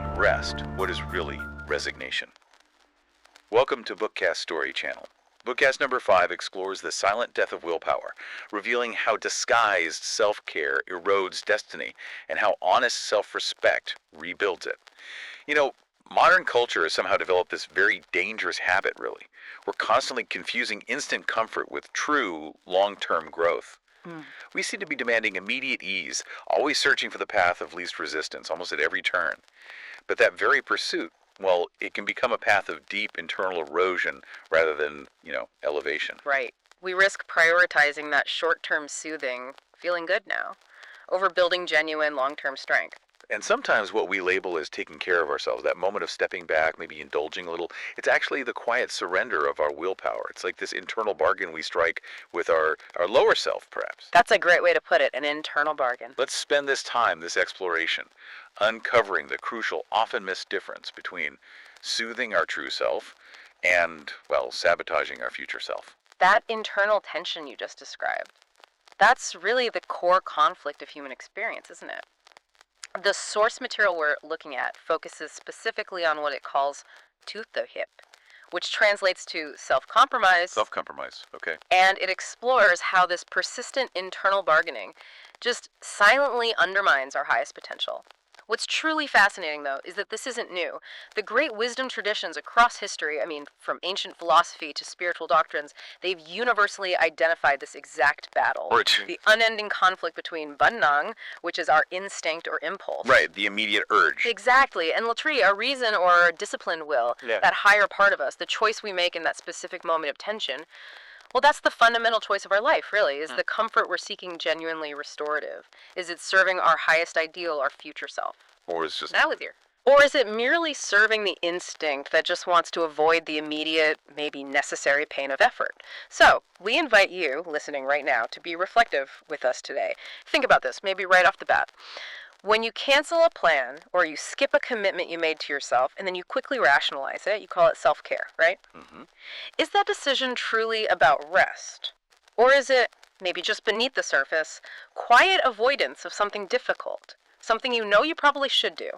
like rest, what is really resignation? Welcome to Bookcast Story Channel. Bookcast number 5 explores the silent death of willpower, revealing how disguised self-care erodes destiny and how honest self-respect rebuilds it. You know, modern culture has somehow developed this very dangerous habit, really. We're constantly confusing instant comfort with true long-term growth. We seem to be demanding immediate ease, always searching for the path of least resistance, almost at every turn. But that very pursuit, well, it can become a path of deep internal erosion rather than, elevation. Right. We risk prioritizing that short-term soothing, feeling good now, over building genuine long-term strength. And sometimes what we label as taking care of ourselves, that moment of stepping back, maybe indulging a little, it's actually the quiet surrender of our willpower. It's like this internal bargain we strike with our lower self, perhaps. That's a great way to put it, an internal bargain. Let's spend this time, this exploration, uncovering the crucial, often missed difference between soothing our true self and, sabotaging our future self. That internal tension you just described, that's really the core conflict of human experience, isn't it? The source material we're looking at focuses specifically on what it calls tooth the hip, which translates to self-compromise. Self-compromise, okay. And it explores how this persistent internal bargaining just silently undermines our highest potential. What's truly fascinating, though, is that this isn't new. The great wisdom traditions across history, from ancient philosophy to spiritual doctrines, they've universally identified this exact battle. The unending conflict between Banang, which is our instinct or impulse. Right, the immediate urge. Exactly, and Latri, our reason or disciplined will, that higher part of us, the choice we make in that specific moment of tension. Well, that's the fundamental choice of our life, really. Is the comfort we're seeking genuinely restorative? Is it serving our highest ideal, our future self? Or is it merely serving the instinct that just wants to avoid the immediate, maybe necessary pain of effort? So, we invite you, listening right now, to be reflective with us today. Think about this, maybe right off the bat. When you cancel a plan or you skip a commitment you made to yourself and then you quickly rationalize it, you call it self-care, right? Mm-hmm. Is that decision truly about rest? Or is it, maybe just beneath the surface, quiet avoidance of something difficult? Something you know you probably should do.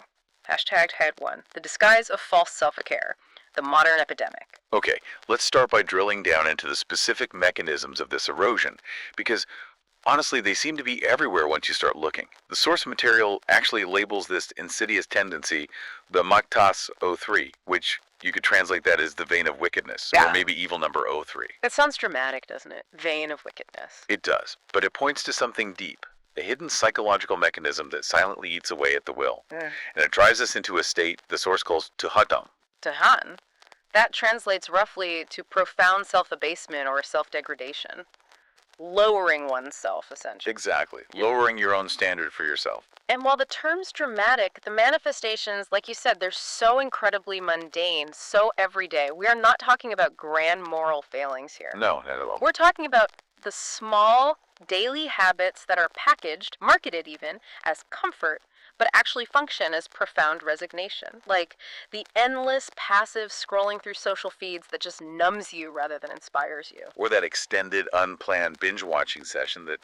#Head1, the disguise of false self-care, the modern epidemic. Okay, let's start by drilling down into the specific mechanisms of this erosion, because honestly, they seem to be everywhere once you start looking. The source material actually labels this insidious tendency the Maktas 03, which you could translate that as the vein of wickedness, or maybe evil number 03. It sounds dramatic, doesn't it? Vein of wickedness. It does, but it points to something deep, a hidden psychological mechanism that silently eats away at the will. And it drives us into a state the source calls Tuhatam. Tahan? That translates roughly to profound self-abasement or self-degradation. Lowering oneself, essentially. Exactly. Lowering your own standard for yourself. And while the term's dramatic, the manifestations, like you said, they're so incredibly mundane, so everyday. We are not talking about grand moral failings here. No, not at all. We're talking about the small, daily habits that are packaged, marketed even, as comfort, but actually function as profound resignation. Like the endless passive scrolling through social feeds that just numbs you rather than inspires you. Or that extended, unplanned binge-watching session that,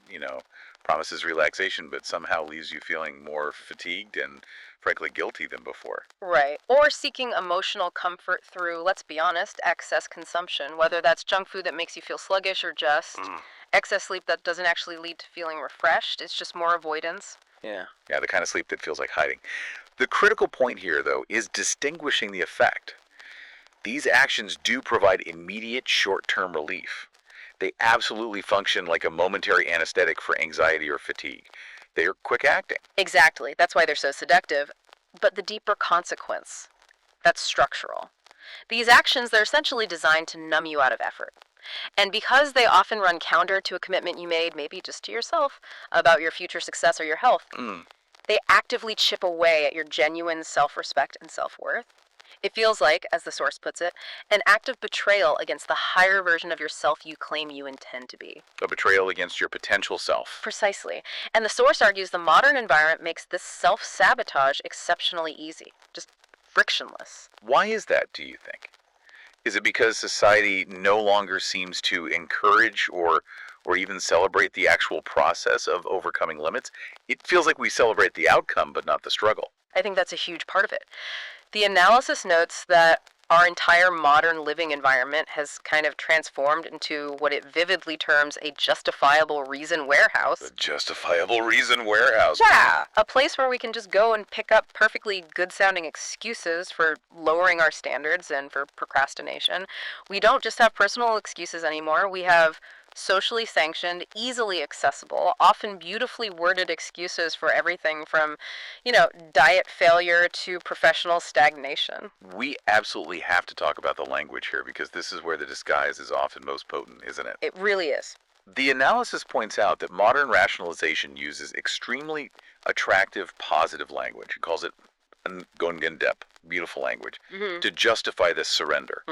promises relaxation but somehow leaves you feeling more fatigued and, frankly, guilty than before. Right. Or seeking emotional comfort through, let's be honest, excess consumption, whether that's junk food that makes you feel sluggish or just excess sleep that doesn't actually lead to feeling refreshed. It's just more avoidance. Yeah, the kind of sleep that feels like hiding. The critical point here, though, is distinguishing the effect. These actions do provide immediate short-term relief. They absolutely function like a momentary anesthetic for anxiety or fatigue. They are quick acting. Exactly. That's why they're so seductive. But the deeper consequence, that's structural. These actions, they're essentially designed to numb you out of effort. And because they often run counter to a commitment you made, maybe just to yourself, about your future success or your health, they actively chip away at your genuine self-respect and self-worth. It feels like, as the source puts it, an act of betrayal against the higher version of yourself you claim you intend to be. A betrayal against your potential self. Precisely. And the source argues the modern environment makes this self-sabotage exceptionally easy, just frictionless. Why is that, do you think? Is it because society no longer seems to encourage or even celebrate the actual process of overcoming limits? It feels like we celebrate the outcome, but not the struggle. I think that's a huge part of it. The analysis notes that our entire modern living environment has kind of transformed into what it vividly terms a justifiable reason warehouse. The justifiable reason warehouse. Yeah, a place where we can just go and pick up perfectly good-sounding excuses for lowering our standards and for procrastination. We don't just have personal excuses anymore. We have socially sanctioned, easily accessible, often beautifully worded excuses for everything from, diet failure to professional stagnation. We absolutely have to talk about the language here because this is where the disguise is often most potent, isn't it? It really is. The analysis points out that modern rationalization uses extremely attractive, positive language. It calls it going in depth, beautiful language, to justify this surrender.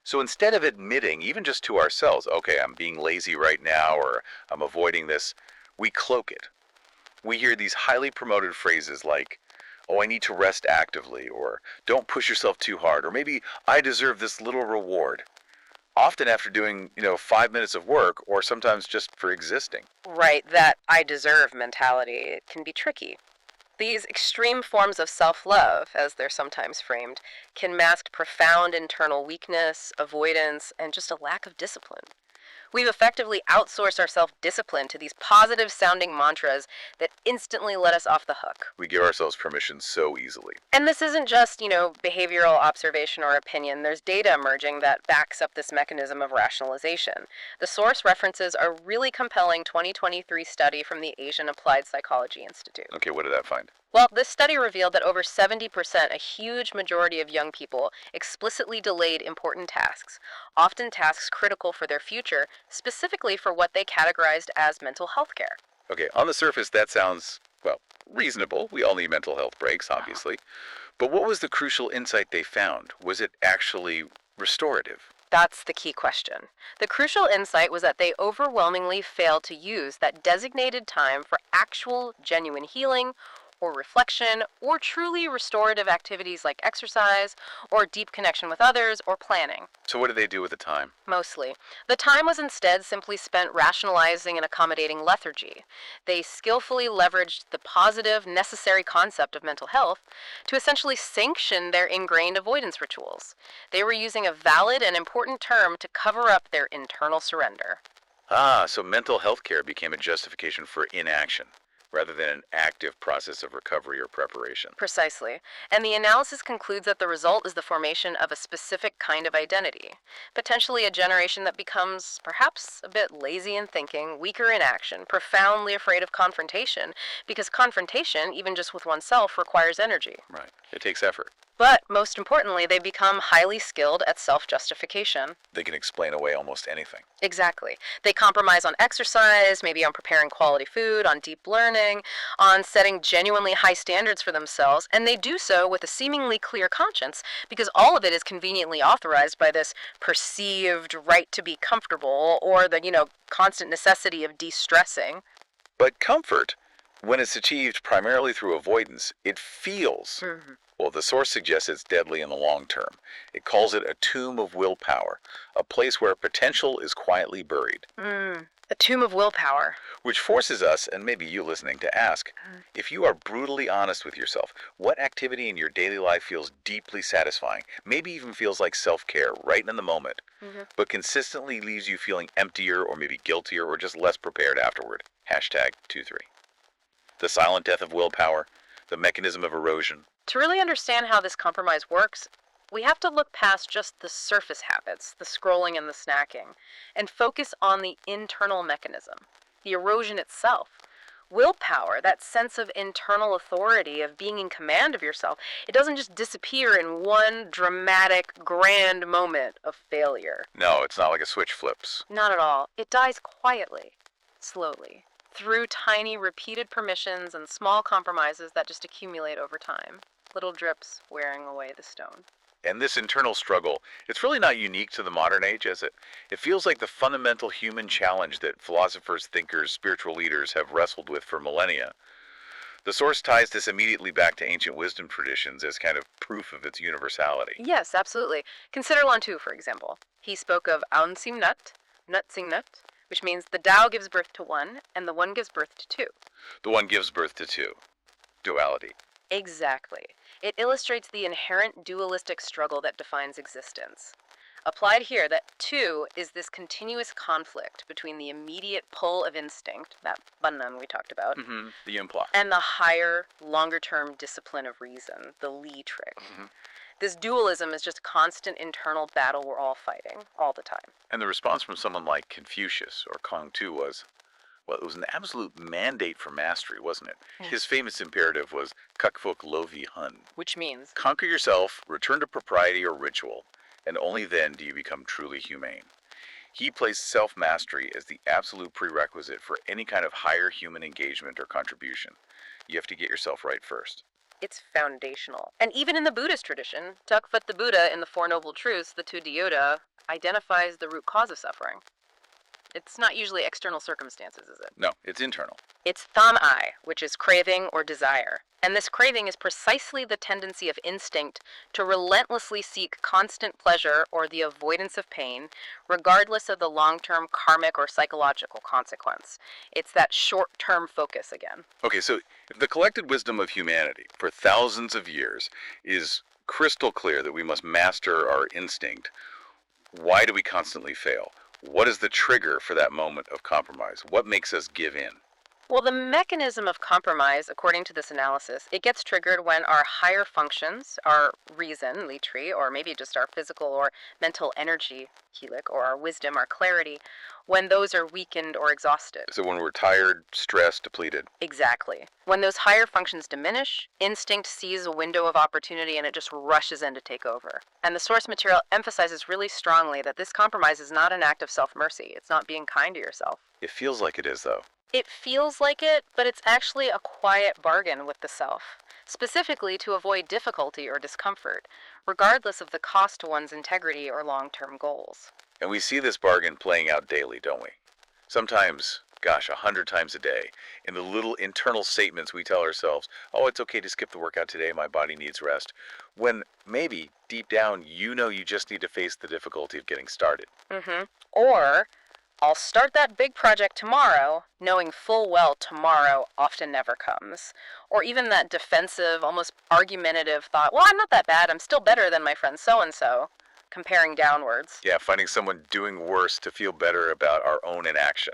So instead of admitting, even just to ourselves, okay, I'm being lazy right now or I'm avoiding this, we cloak it. We hear these highly promoted phrases like, oh, I need to rest actively, or don't push yourself too hard, or maybe I deserve this little reward. Often after doing, 5 minutes of work, or sometimes just for existing. Right, that I deserve mentality. It can be tricky. These extreme forms of self-love, as they're sometimes framed, can mask profound internal weakness, avoidance, and just a lack of discipline. We've effectively outsourced our self-discipline to these positive-sounding mantras that instantly let us off the hook. We give ourselves permission so easily. And this isn't just, behavioral observation or opinion. There's data emerging that backs up this mechanism of rationalization. The source references a really compelling 2023 study from the Asian Applied Psychology Institute. Okay, what did that find? Well, this study revealed that over 70%, a huge majority of young people, explicitly delayed important tasks, often tasks critical for their future, specifically for what they categorized as mental health care. Okay, on the surface that sounds, reasonable. We all need mental health breaks, obviously. But what was the crucial insight they found? Was it actually restorative? That's the key question. The crucial insight was that they overwhelmingly failed to use that designated time for actual, genuine healing, or reflection, or truly restorative activities like exercise, or deep connection with others, or planning. So what did they do with the time? Mostly. The time was instead simply spent rationalizing and accommodating lethargy. They skillfully leveraged the positive, necessary concept of mental health to essentially sanction their ingrained avoidance rituals. They were using a valid and important term to cover up their internal surrender. So mental health care became a justification for inaction, rather than an active process of recovery or preparation. Precisely. And the analysis concludes that the result is the formation of a specific kind of identity, potentially a generation that becomes perhaps a bit lazy in thinking, weaker in action, profoundly afraid of confrontation, because confrontation, even just with oneself, requires energy. Right. It takes effort. But, most importantly, they become highly skilled at self-justification. They can explain away almost anything. Exactly. They compromise on exercise, maybe on preparing quality food, on deep learning, on setting genuinely high standards for themselves, and they do so with a seemingly clear conscience, because all of it is conveniently authorized by this perceived right to be comfortable, or the, constant necessity of de-stressing. But comfort, when it's achieved primarily through avoidance, it feels... Well, the source suggests it's deadly in the long term. It calls it a tomb of willpower, a place where potential is quietly buried. A tomb of willpower. Which forces us, and maybe you listening, to ask, if you are brutally honest with yourself, what activity in your daily life feels deeply satisfying, maybe even feels like self-care right in the moment, but consistently leaves you feeling emptier or maybe guiltier or just less prepared afterward? #23. The silent death of willpower, the mechanism of erosion. To really understand how this compromise works, we have to look past just the surface habits, the scrolling and the snacking, and focus on the internal mechanism, the erosion itself. Willpower, that sense of internal authority, of being in command of yourself, it doesn't just disappear in one dramatic, grand moment of failure. No, it's not like a switch flips. Not at all. It dies quietly, slowly, through tiny repeated permissions and small compromises that just accumulate over time. Little drips wearing away the stone. And this internal struggle, it's really not unique to the modern age, is it? It feels like the fundamental human challenge that philosophers, thinkers, spiritual leaders have wrestled with for millennia. The source ties this immediately back to ancient wisdom traditions as kind of proof of its universality. Yes, absolutely. Consider Lantu, for example. He spoke of Aun-sim Nut, Nut-sing Nut, which means the Tao gives birth to one, and the one gives birth to two. The one gives birth to two. Duality. Exactly. It illustrates the inherent dualistic struggle that defines existence. Applied here, that two is this continuous conflict between the immediate pull of instinct, that bannan we talked about, The impulse. and the higher, longer-term discipline of reason, the Li trick. This dualism is just a constant internal battle we're all fighting, all the time. And the response from someone like Confucius or Kong Tu was, well, it was an absolute mandate for mastery, wasn't it? His famous imperative was Kakfuk Lovi Hun. Which means, Conquer yourself, return to propriety or ritual, and only then do you become truly humane. He placed self-mastery as the absolute prerequisite for any kind of higher human engagement or contribution. You have to get yourself right first. it's foundational. And even in the Buddhist tradition, Tugvat the Buddha in the Four Noble Truths, the Tuddhayota, identifies the root cause of suffering. It's not usually external circumstances, is it? No, it's internal. It's thamai, which is craving or desire. And this craving is precisely the tendency of instinct to relentlessly seek constant pleasure or the avoidance of pain, regardless of the long-term karmic or psychological consequence. It's that short-term focus again. Okay, so if the collected wisdom of humanity for thousands of years is crystal clear that we must master our instinct, why do we constantly fail? What is the trigger for that moment of compromise? What makes us give in? Well, the mechanism of compromise, according to this analysis, it gets triggered when our higher functions, our reason, Li Tri, or maybe just our physical or mental energy, Helik, or our wisdom, our clarity, when those are weakened or exhausted. So when we're tired, stressed, depleted. Exactly. When those higher functions diminish, instinct sees a window of opportunity and it just rushes in to take over. And the source material emphasizes really strongly that this compromise is not an act of self-mercy. It's not being kind to yourself. It feels like it is, though. It feels like it, but it's actually a quiet bargain with the self, specifically to avoid difficulty or discomfort, regardless of the cost to one's integrity or long-term goals. And we see this bargain playing out daily, don't we? Sometimes, 100 times a day, in the little internal statements we tell ourselves, oh, it's okay to skip the workout today, my body needs rest, when maybe, deep down, you know you just need to face the difficulty of getting started. Or, I'll start that big project tomorrow, knowing full well tomorrow often never comes. Or even that defensive, almost argumentative thought, well, I'm not that bad, I'm still better than my friend so-and-so, comparing downwards. Yeah, finding someone doing worse to feel better about our own inaction.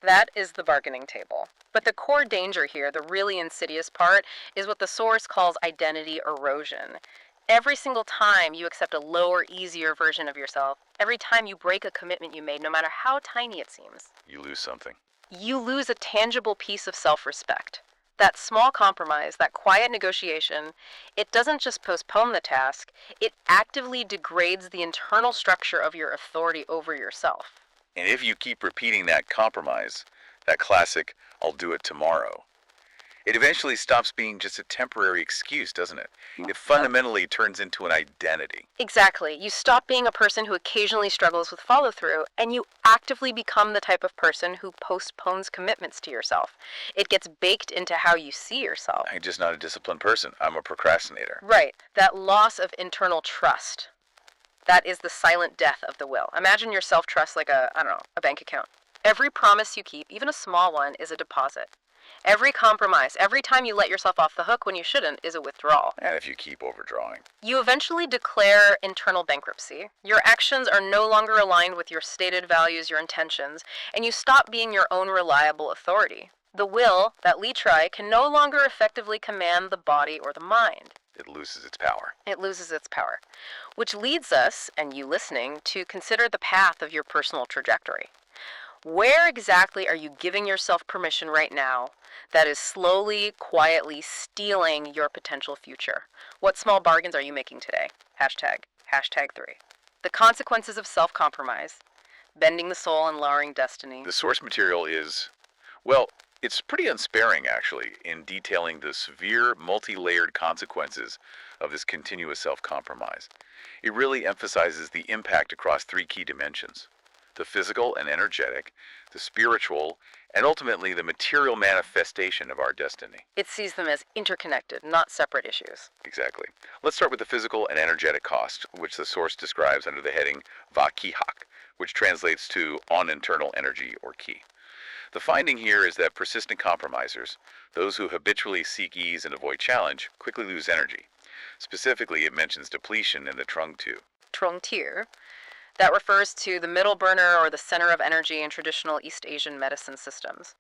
That is the bargaining table. But the core danger here, the really insidious part, is what the source calls identity erosion. Every single time you accept a lower, easier version of yourself, every time you break a commitment you made, no matter how tiny it seems, You lose something. you lose a tangible piece of self-respect. That small compromise, that quiet negotiation, it doesn't just postpone the task, it actively degrades the internal structure of your authority over yourself. And if you keep repeating that compromise, that classic, I'll do it tomorrow, it eventually stops being just a temporary excuse, doesn't it? It fundamentally turns into an identity. Exactly. You stop being a person who occasionally struggles with follow-through, and you actively become the type of person who postpones commitments to yourself. It gets baked into how you see yourself. I'm just not a disciplined person. I'm a procrastinator. Right. That loss of internal trust. That is the silent death of the will. Imagine your self-trust like a bank account. Every promise you keep, even a small one, is a deposit. Every compromise, every time you let yourself off the hook when you shouldn't, is a withdrawal. And if you keep overdrawing. You eventually declare internal bankruptcy. Your actions are no longer aligned with your stated values, your intentions, and you stop being your own reliable authority. The will, that Li Tri, can no longer effectively command the body or the mind. It loses its power. It loses its power. Which leads us, and you listening, to consider the path of your personal trajectory. Where exactly are you giving yourself permission right now that is slowly, quietly stealing your potential future? What small bargains are you making today? #3. The consequences of self-compromise, bending the soul and lowering destiny. The source material is, well, it's pretty unsparing, actually, in detailing the severe, multi-layered consequences of this continuous self-compromise. It really emphasizes the impact across 3 key dimensions: the physical and energetic, the spiritual, and ultimately the material manifestation of our destiny. It sees them as interconnected, not separate issues. Exactly. Let's start with the physical and energetic cost, which the source describes under the heading Va-Ki-Hak, which translates to on internal energy or ki. The finding here is that persistent compromisers, those who habitually seek ease and avoid challenge, quickly lose energy. Specifically, it mentions depletion in the trung tube. Trung tier. That refers to the middle burner or the center of energy in traditional East Asian medicine systems.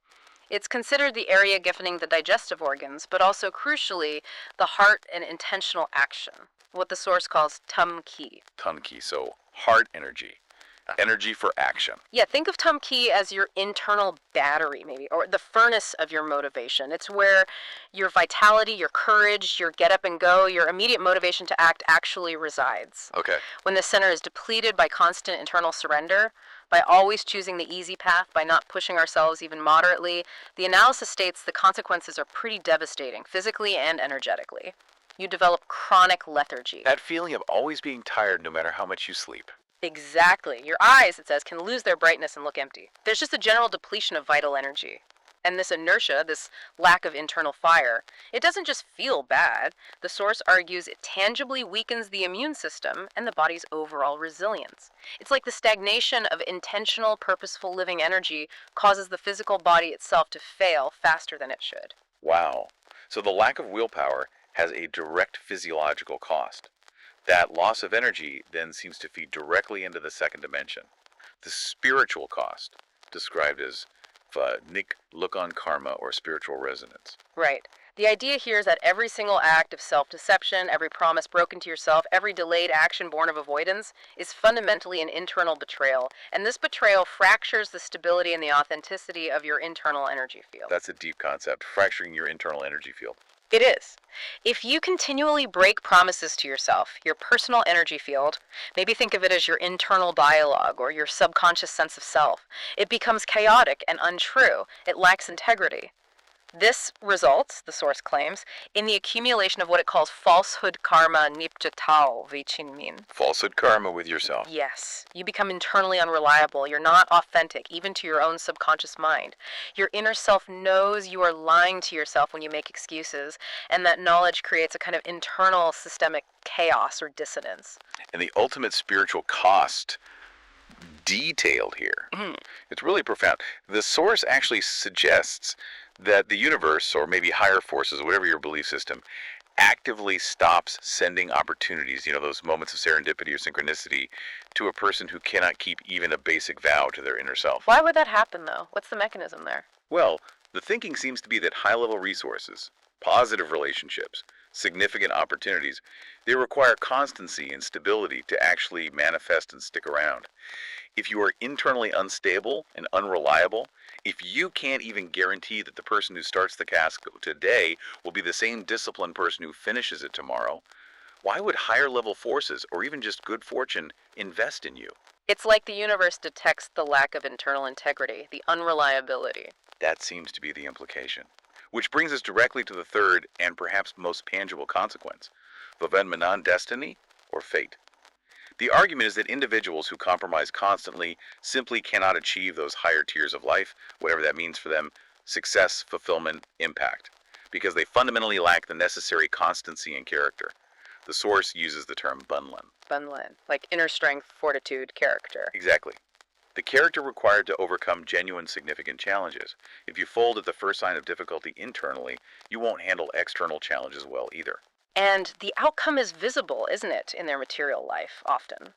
It's considered the area governing the digestive organs, but also crucially, the heart and intentional action, what the source calls tum ki. Tun ki, so heart energy. Energy for action. Yeah, think of tum ki as your internal battery, maybe, or the furnace of your motivation. It's where your vitality, your courage, your get up and go, your immediate motivation to act actually resides. Okay. When the center is depleted by constant internal surrender, by always choosing the easy path, by not pushing ourselves even moderately, the analysis states the consequences are pretty devastating, physically and energetically. You develop chronic lethargy. That feeling of always being tired no matter how much you sleep. Exactly. Your eyes, it says, can lose their brightness and look empty. There's just a general depletion of vital energy. And this inertia, this lack of internal fire, it doesn't just feel bad. The source argues it tangibly weakens the immune system and the body's overall resilience. It's like the stagnation of intentional, purposeful living energy causes the physical body itself to fail faster than it should. Wow. So the lack of willpower has a direct physiological cost. That loss of energy then seems to feed directly into the second dimension, the spiritual cost, described as nik lukon karma, or spiritual resonance. Right. The idea here is that every single act of self-deception, every promise broken to yourself, every delayed action born of avoidance is fundamentally an internal betrayal, and this betrayal fractures the stability and the authenticity of your internal energy field. That's a deep concept, fracturing your internal energy field. It is. If you continually break promises to yourself, your personal energy field, maybe think of it as your internal dialogue or your subconscious sense of self, it becomes chaotic and untrue. It lacks integrity. This results, the source claims, in the accumulation of what it calls falsehood karma nipjatao vichinmin. Falsehood karma with yourself. Yes, you become internally unreliable. You're not authentic, even to your own subconscious mind. Your inner self knows you are lying to yourself when you make excuses, and that knowledge creates a kind of internal systemic chaos or dissonance. And the ultimate spiritual cost detailed here. It's really profound. The source actually suggests that the universe, or maybe higher forces, whatever your belief system, actively stops sending opportunities, those moments of serendipity or synchronicity, to a person who cannot keep even a basic vow to their inner self. Why would that happen, though? What's the mechanism there? Well, the thinking seems to be that high-level resources, positive relationships, significant opportunities, they require constancy and stability to actually manifest and stick around. If you are internally unstable and unreliable, if you can't even guarantee that the person who starts the task today will be the same disciplined person who finishes it tomorrow, why would higher level forces, or even just good fortune, invest in you? It's like the universe detects the lack of internal integrity, the unreliability. That seems to be the implication. Which brings us directly to the third and perhaps most tangible consequence: Vavenmanan destiny or fate. The argument is that individuals who compromise constantly simply cannot achieve those higher tiers of life, whatever that means for them, success, fulfillment, impact, because they fundamentally lack the necessary constancy and character. The source uses the term bunlan. Bunlan, like inner strength, fortitude, character. Exactly. The character required to overcome genuine significant challenges. If you fold at the first sign of difficulty internally, you won't handle external challenges well either. And the outcome is visible, isn't it, in their material life, often.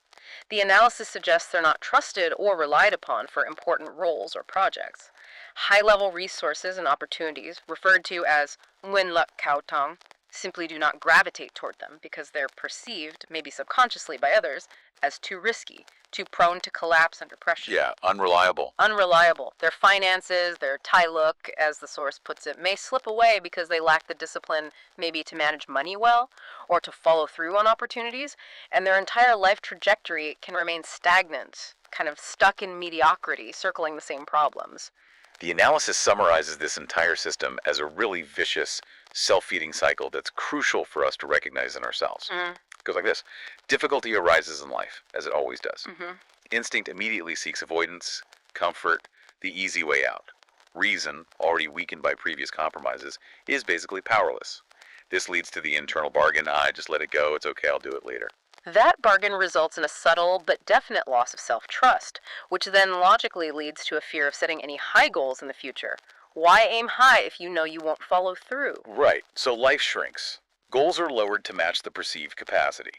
The analysis suggests they're not trusted or relied upon for important roles or projects. High-level resources and opportunities, referred to as nguyen luk cao tong, simply do not gravitate toward them because they're perceived, maybe subconsciously by others, as too risky, too prone to collapse under pressure. Yeah, unreliable. Unreliable. Their finances, their tai luk, as the source puts it, may slip away because they lack the discipline maybe to manage money well or to follow through on opportunities, and their entire life trajectory can remain stagnant, kind of stuck in mediocrity, circling the same problems. The analysis summarizes this entire system as a really vicious, self-feeding cycle that's crucial for us to recognize in ourselves. It goes like this. Difficulty arises in life, as it always does. Instinct immediately seeks avoidance, comfort, the easy way out. Reason, already weakened by previous compromises, is basically powerless. This leads to the internal bargain, just let it go, it's okay, I'll do it later. That bargain results in a subtle but definite loss of self-trust, which then logically leads to a fear of setting any high goals in the future. Why aim high if you know you won't follow through? Right, so life shrinks. Goals are lowered to match the perceived capacity,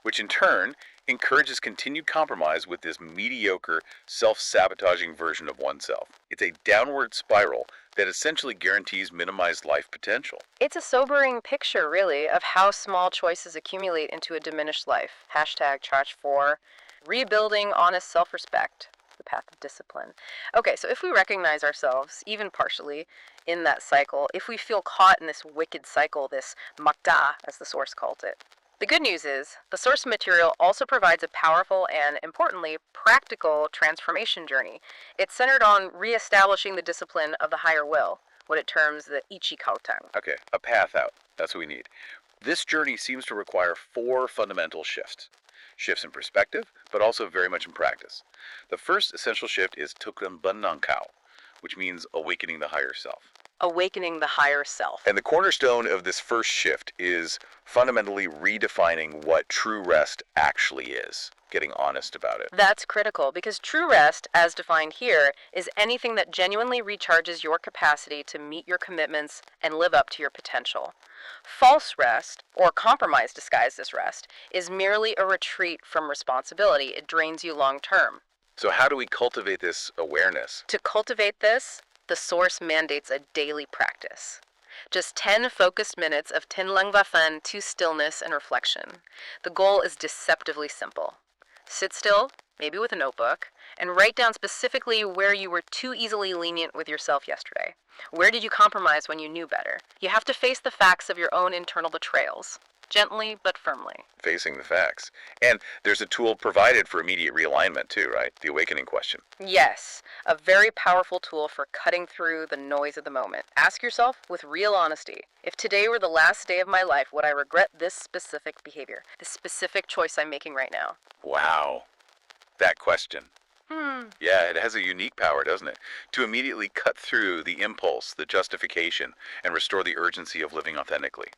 which in turn encourages continued compromise with this mediocre, self-sabotaging version of oneself. It's a downward spiral that essentially guarantees minimized life potential. It's a sobering picture, really, of how small choices accumulate into a diminished life. Hashtag Charge4, rebuilding honest self-respect, the path of discipline. Okay, so if we recognize ourselves, even partially, in that cycle, if we feel caught in this wicked cycle, this makta, as the source called it, the good news is, the source material also provides a powerful and, importantly, practical transformation journey. It's centered on reestablishing the discipline of the higher will, what it terms the ichikautang. Okay, a path out. That's what we need. This journey seems to require 4 fundamental shifts. Shifts in perspective, but also very much in practice. The first essential shift is tukrambannankao, which means awakening the higher self. Awakening the higher self. And the cornerstone of this first shift is fundamentally redefining what true rest actually is, getting honest about it. That's critical because true rest, as defined here, is anything that genuinely recharges your capacity to meet your commitments and live up to your potential. False rest, or compromise disguised as rest, is merely a retreat from responsibility. It drains you long term. So how do we cultivate this awareness? To cultivate this, the source mandates a daily practice. Just 10 focused minutes of Tinlang Vafen to stillness and reflection. The goal is deceptively simple. Sit still, maybe with a notebook, and write down specifically where you were too easily lenient with yourself yesterday. Where did you compromise when you knew better? You have to face the facts of your own internal betrayals, gently but firmly. Facing the facts. And there's a tool provided for immediate realignment too, right? The awakening question. Yes, a very powerful tool for cutting through the noise of the moment. Ask yourself with real honesty, if today were the last day of my life, would I regret this specific behavior, this specific choice I'm making right now? Wow. That question. Yeah, it has a unique power, doesn't it? To immediately cut through the impulse, the justification, and restore the urgency of living authentically.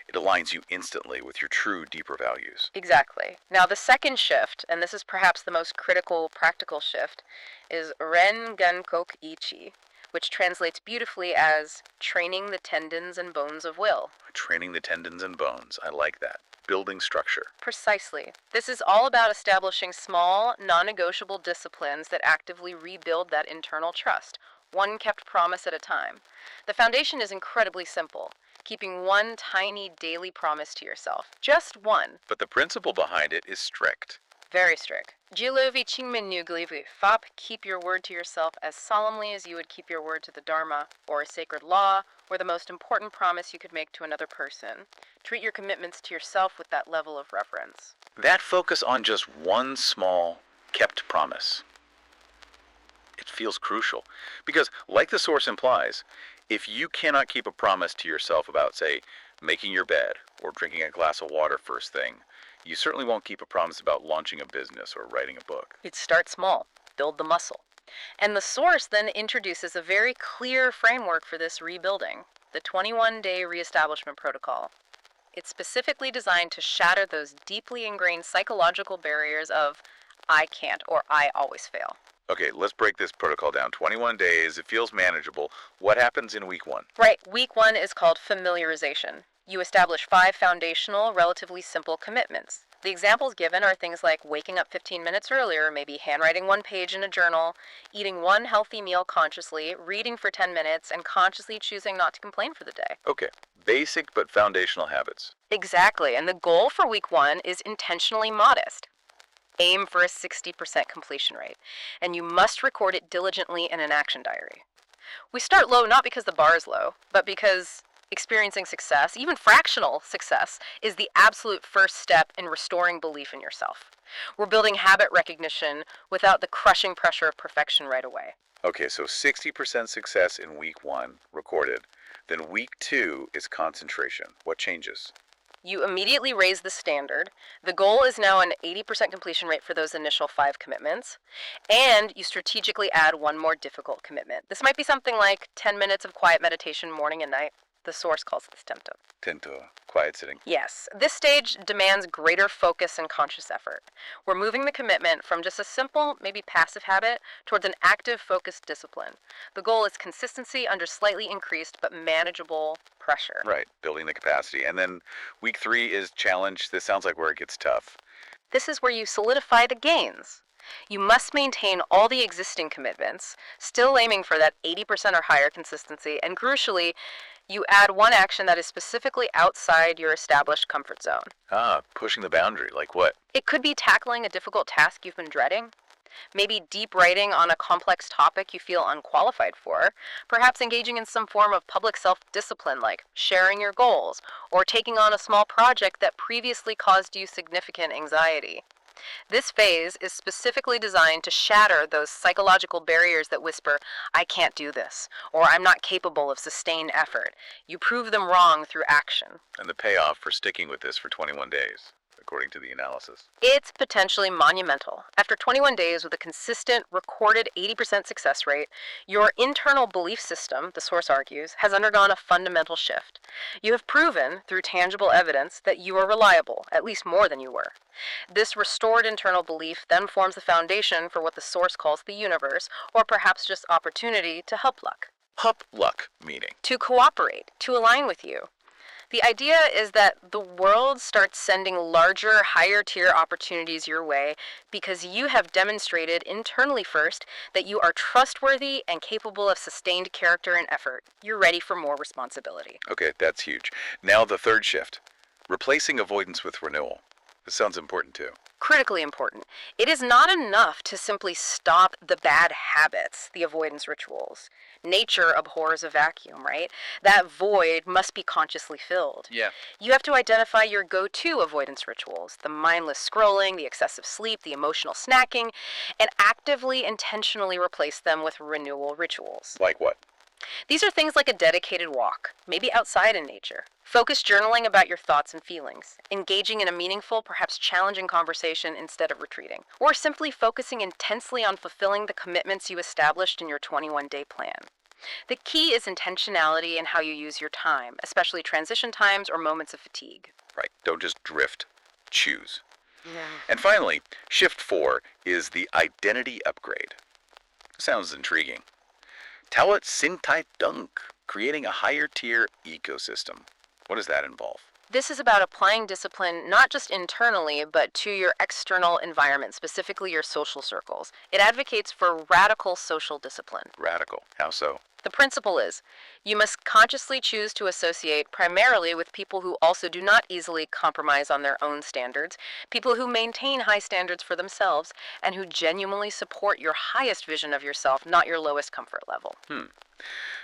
It aligns you instantly with your true, deeper values. Exactly. Now, the second shift, and this is perhaps the most critical, practical shift, is Ren Gankok Ichi, which translates beautifully as training the tendons and bones of will. Training the tendons and bones. I like that. Building structure. Precisely. This is all about establishing small, non-negotiable disciplines that actively rebuild that internal trust, one kept promise at a time. The foundation is incredibly simple, keeping one tiny daily promise to yourself. Just one. But the principle behind it is strict. Very strict. Jilovi Chingmenuglivi Fop, keep your word to yourself as solemnly as you would keep your word to the Dharma, or a sacred law, or the most important promise you could make to another person. Treat your commitments to yourself with that level of reverence. That focus on just one small, kept promise. It feels crucial. Because, like the source implies, if you cannot keep a promise to yourself about, say, making your bed, or drinking a glass of water first thing, you certainly won't keep a promise about launching a business or writing a book. It starts small. Build the muscle. And the source then introduces a very clear framework for this rebuilding, the 21-day reestablishment protocol. It's specifically designed to shatter those deeply ingrained psychological barriers of I can't or I always fail. Okay, let's break this protocol down. 21 days, it feels manageable. What happens in week 1? Right, week 1 is called familiarization. You establish 5 foundational, relatively simple commitments. The examples given are things like waking up 15 minutes earlier, maybe handwriting 1 page in a journal, eating 1 healthy meal consciously, reading for 10 minutes, and consciously choosing not to complain for the day. Okay, basic but foundational habits. Exactly, and the goal for week 1 is intentionally modest. Aim for a 60% completion rate, and you must record it diligently in an action diary. We start low not because the bar is low, but because experiencing success, even fractional success, is the absolute first step in restoring belief in yourself. We're building habit recognition without the crushing pressure of perfection right away. Okay, so 60% success in week 1, recorded. Then week 2 is concentration. What changes? You immediately raise the standard. The goal is now an 80% completion rate for those initial 5 commitments. And you strategically add 1 more difficult commitment. This might be something like 10 minutes of quiet meditation morning and night. The source calls this tempo. Tento, quiet sitting. Yes, this stage demands greater focus and conscious effort. We're moving the commitment from just a simple, maybe passive habit towards an active, focused discipline. The goal is consistency under slightly increased but manageable pressure. Right, building the capacity. And then week 3 is challenge. This sounds like where it gets tough. This is where you solidify the gains. You must maintain all the existing commitments, still aiming for that 80% or higher consistency, and crucially, you add one action that is specifically outside your established comfort zone. Pushing the boundary, like what? It could be tackling a difficult task you've been dreading, maybe deep writing on a complex topic you feel unqualified for, perhaps engaging in some form of public self-discipline like sharing your goals, or taking on a small project that previously caused you significant anxiety. This phase is specifically designed to shatter those psychological barriers that whisper, I can't do this, or I'm not capable of sustained effort. You prove them wrong through action. And the payoff for sticking with this for 21 days, according to the analysis. It's potentially monumental. After 21 days with a consistent, recorded 80% success rate, your internal belief system, the source argues, has undergone a fundamental shift. You have proven, through tangible evidence, that you are reliable, at least more than you were. This restored internal belief then forms the foundation for what the source calls the universe, or perhaps just opportunity, to help luck. Hup luck meaning. To cooperate, to align with you. The idea is that the world starts sending larger, higher-tier opportunities your way because you have demonstrated internally first that you are trustworthy and capable of sustained character and effort. You're ready for more responsibility. Okay, that's huge. Now the third shift. Replacing avoidance with renewal. This sounds important too. Critically important. It is not enough to simply stop the bad habits, the avoidance rituals. Nature abhors a vacuum, right? That void must be consciously filled. Yeah. You have to identify your go-to avoidance rituals, the mindless scrolling, the excessive sleep, the emotional snacking, and actively, intentionally replace them with renewal rituals. Like what? These are things like a dedicated walk, maybe outside in nature. Focused journaling about your thoughts and feelings, engaging in a meaningful, perhaps challenging conversation instead of retreating, or simply focusing intensely on fulfilling the commitments you established in your 21-day plan. The key is intentionality in how you use your time, especially transition times or moments of fatigue. Right, don't just drift. Choose. Yeah. And finally, shift 4 is the identity upgrade. Sounds intriguing. Tawat Sintai Dunk, creating a higher tier ecosystem. What does that involve? This is about applying discipline not just internally, but to your external environment, specifically your social circles. It advocates for radical social discipline. Radical. How so? The principle is, you must consciously choose to associate primarily with people who also do not easily compromise on their own standards, people who maintain high standards for themselves, and who genuinely support your highest vision of yourself, not your lowest comfort level.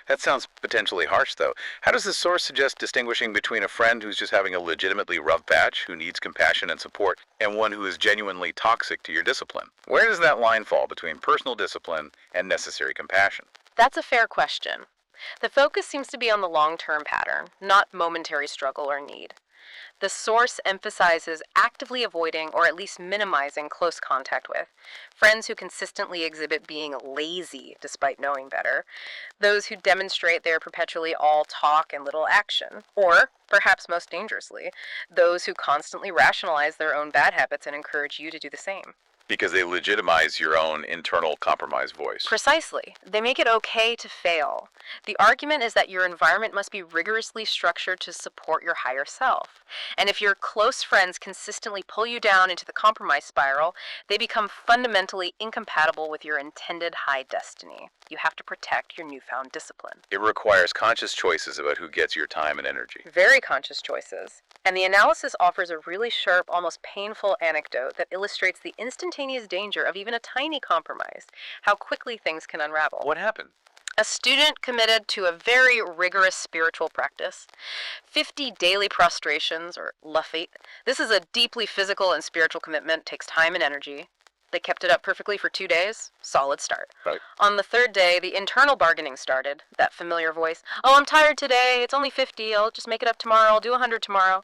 That sounds potentially harsh, though. How does the source suggest distinguishing between a friend who's just having a legitimately rough patch, who needs compassion and support, and one who is genuinely toxic to your discipline? Where does that line fall between personal discipline and necessary compassion? That's a fair question. The focus seems to be on the long-term pattern, not momentary struggle or need. The source emphasizes actively avoiding or at least minimizing close contact with friends who consistently exhibit being lazy despite knowing better, those who demonstrate they are perpetually all talk and little action, or, perhaps most dangerously, those who constantly rationalize their own bad habits and encourage you to do the same. Because they legitimize your own internal compromise voice. Precisely. They make it okay to fail. The argument is that your environment must be rigorously structured to support your higher self. And if your close friends consistently pull you down into the compromise spiral, they become fundamentally incompatible with your intended high destiny. You have to protect your newfound discipline. It requires conscious choices about who gets your time and energy. Very conscious choices. And the analysis offers a really sharp, almost painful anecdote that illustrates the instantaneous danger of even a tiny compromise, how quickly things can unravel. What happened? A student committed to a very rigorous spiritual practice, 50 daily prostrations, or lafit. This is a deeply physical and spiritual commitment, takes time and energy. They kept it up perfectly for 2 days. Solid start. Right. On the third day, the internal bargaining started. That familiar voice. Oh, I'm tired today. It's only 50. I'll just make it up tomorrow. I'll do 100 tomorrow.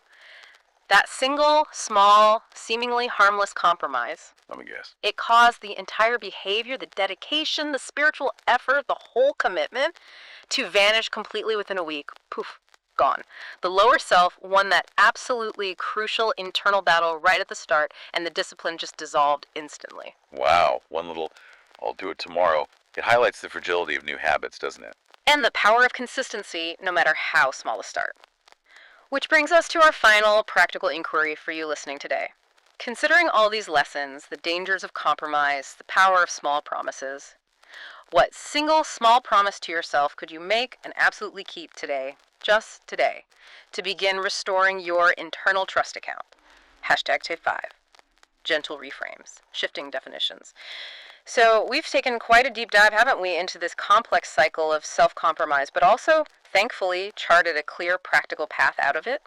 That single, small, seemingly harmless compromise, Let me guess. it caused the entire behavior, the dedication, the spiritual effort, the whole commitment to vanish completely within a week. Poof. gone. The lower self won that absolutely crucial internal battle right at the start, and the discipline just dissolved instantly. Wow, one little, I'll do it tomorrow. It highlights the fragility of new habits, doesn't it? And the power of consistency, no matter how small a start. Which brings us to our final practical inquiry for you listening today. Considering all these lessons, the dangers of compromise, the power of small promises, what single small promise to yourself could you make and absolutely keep today, just today, to begin restoring your internal trust account? Hashtag Take 5. Gentle reframes, shifting definitions. So we've taken quite a deep dive, haven't we, into this complex cycle of self-compromise, but also, thankfully, charted a clear, practical path out of it.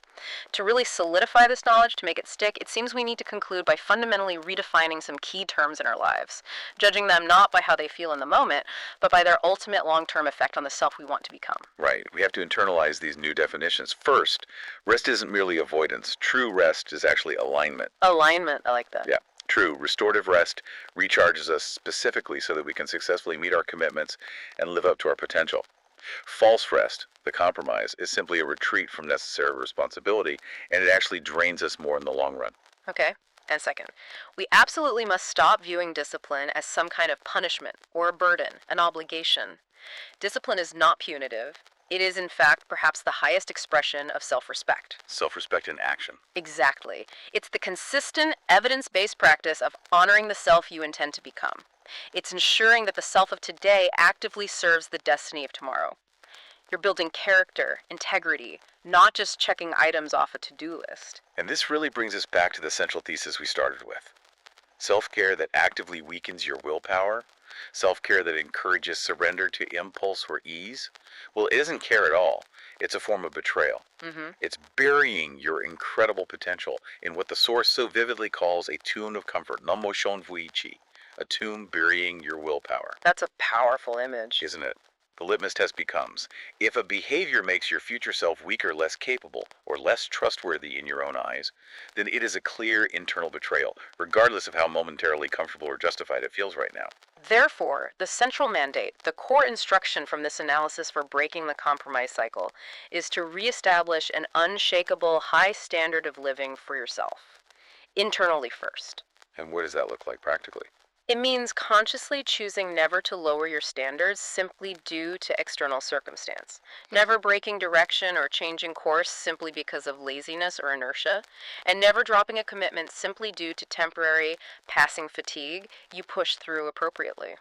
To really solidify this knowledge, to make it stick, it seems we need to conclude by fundamentally redefining some key terms in our lives, judging them not by how they feel in the moment, but by their ultimate long-term effect on the self we want to become. Right. We have to internalize these new definitions. First, rest isn't merely avoidance. True rest is actually alignment. Alignment, I like that. Yeah. True, restorative rest recharges us specifically so that we can successfully meet our commitments and live up to our potential. False rest, the compromise, is simply a retreat from necessary responsibility, and it actually drains us more in the long run. Okay. And second, we absolutely must stop viewing discipline as some kind of punishment or a burden, an obligation. Discipline is not punitive. It is, in fact, perhaps the highest expression of self-respect. Self-respect in action. Exactly. It's the consistent, evidence-based practice of honoring the self you intend to become. It's ensuring that the self of today actively serves the destiny of tomorrow. You're building character, integrity, not just checking items off a to-do list. And this really brings us back to the central thesis we started with. Self-care that actively weakens your willpower, self-care that encourages surrender to impulse or ease, well, it isn't care at all. It's a form of betrayal. It's burying your incredible potential in what the Source so vividly calls a tomb of comfort, namoshon vuichi, a tomb burying your willpower. That's a powerful image. Isn't it? The litmus test becomes, if a behavior makes your future self weaker, less capable, or less trustworthy in your own eyes, then it is a clear internal betrayal, regardless of how momentarily comfortable or justified it feels right now. Therefore, the central mandate, the core instruction from this analysis for breaking the compromise cycle, is to reestablish an unshakable high standard of living for yourself. Internally first. And what does that look like practically? It means consciously choosing never to lower your standards simply due to external circumstance. Never breaking direction or changing course simply because of laziness or inertia. And never dropping a commitment simply due to temporary, passing fatigue you push through appropriately.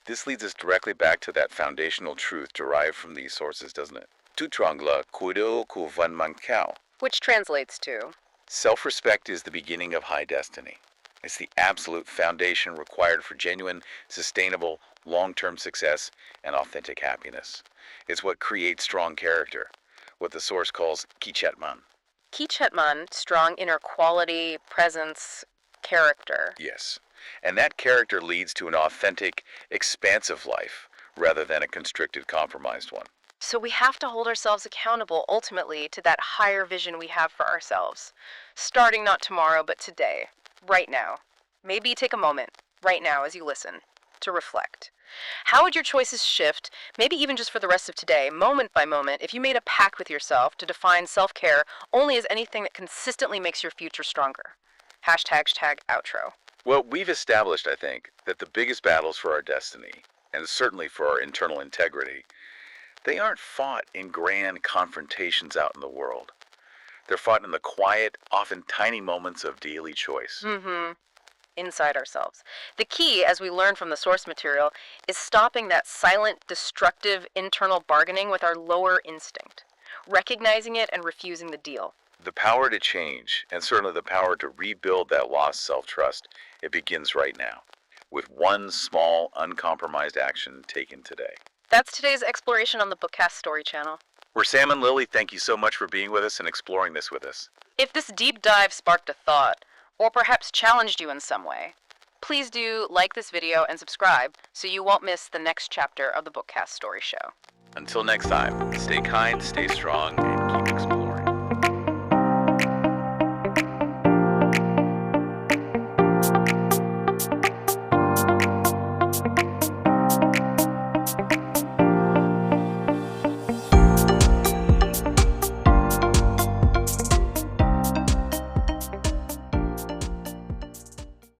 This leads us directly back to that foundational truth derived from these sources, doesn't it? Tu trangla kudo ku van mankao. Which translates to, Self-respect is the beginning of high destiny. It's the absolute foundation required for genuine, sustainable, long-term success and authentic happiness. It's what creates strong character, what the Source calls kichetman. Kichetman, strong inner quality, presence, character. Yes, and that character leads to an authentic, expansive life rather than a constricted, compromised one. So we have to hold ourselves accountable ultimately to that higher vision we have for ourselves. Starting not tomorrow, but today. Right now. Maybe take a moment, right now as you listen, to reflect. How would your choices shift, maybe even just for the rest of today, moment by moment, if you made a pact with yourself to define self-care only as anything that consistently makes your future stronger? Hashtag outro. Well, we've established, I think, that the biggest battles for our destiny, and certainly for our internal integrity, they aren't fought in grand confrontations out in the world. They're fought in the quiet, often tiny moments of daily choice. Inside ourselves. The key, as we learn from the source material, is stopping that silent, destructive internal bargaining with our lower instinct, recognizing it and refusing the deal. The power to change, and certainly the power to rebuild that lost self-trust, it begins right now, with one small, uncompromised action taken today. That's today's exploration on the Bookcast Story Channel. We're Sam and Lily. Thank you so much for being with us and exploring this with us. If this deep dive sparked a thought, or perhaps challenged you in some way, please do like this video and subscribe so you won't miss the next chapter of the Bookcast Story Show. Until next time, stay kind, stay strong, and keep exploring.